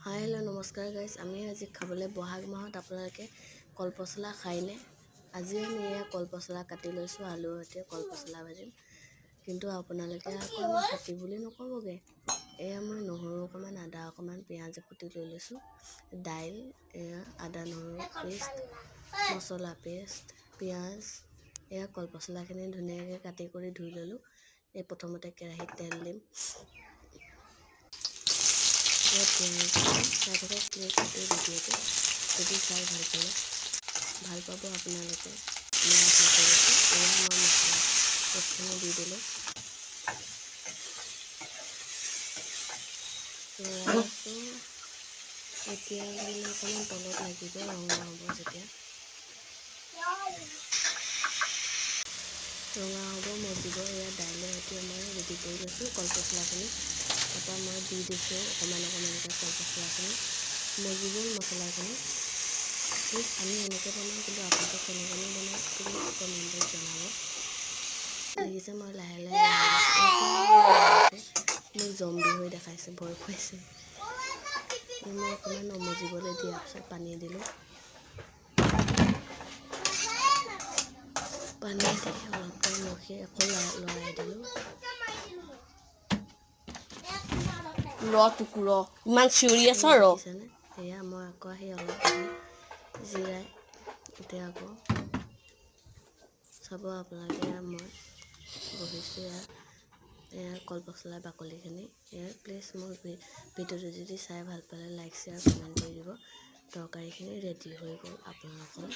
Hi hello' নমস্কাৰ guys, আমি আজি খাবলৈ বহাগ মাহত আপোনালোকে কলপচলা খায়নে? আজি আমি এয়া কলপচলা কাটি লৈছোঁ, আলুৰ সৈতে কলপচলা ভাজিম। কিন্তু আপোনালোকে আকৌ আমাৰ কাটি বুলি নক'বগৈ। এয়া মই নহৰু অকণমান, আদা অকণমান, পিঁয়াজ কুটি লৈ লৈছোঁ, দাইল, এয়া আদা নহৰু পেষ্ট, মছলা পেষ্ট, পিঁয়াজ, এয়া কলপচলাখিনি ধুনীয়াকৈ কাটি কৰি ধুই ল'লোঁ। এই প্ৰথমতে কেৰাহীত তেল দিম। চাই থাকক প্লিজ এই ভিডিঅ'টো, যদি চাই ভাল পাব আপোনালোকে। মই আশা কৰিছোঁ। এয়া মই মছলা পেষ্টখিনি দি দিলোঁ। লৰাইছোঁ এতিয়া মানে অকণমান তলত লাগিব, ৰঙা হ'ব যেতিয়া। ৰঙা হ'ব মজিব। এয়া দাইলৰ সৈতে মই ৰেডি কৰি লৈছোঁ কলপচলাখিনি। তাৰপৰা মই দি দিছোঁ অকণমানকৈ কলপচলাখিনি। মজি গ'ল মছলাখিনি। প্লিজ আমি এনেকৈ বনাওঁ, কিন্তু আপোনালোকে কেনেকৈনো বনায় প্লিজ কমেণ্টত জনাব। দেখিছে মই লাহে লাহে মোক জম্বি হৈ দেখাইছে, ভয় খুৱাইছে। মই অকণমান নমজিবলৈ দিয়াৰ পিছত পানী দিলোঁ। পানী দি অলপ টাইম ৰখি আকৌ লৰাই দিলোঁ। টুকুৰ ইমান চিঞৰি আছ দেখিছেনে? সেয়া মই আকৌ আহি অলপ জিৰাই এতিয়া আকৌ চাব আপোনালোকে। মই বহিছোঁ এয়া কলপচলা বাকলিখিনি। এয়া প্লিজ মোৰ ভিডিঅ'টো যদি চাই ভাল পালে লাইক, শ্বেয়াৰ, কমেণ্ট কৰি দিব। তৰকাৰীখিনি ৰেডি হৈ গ'ল আপোনালোকৰ।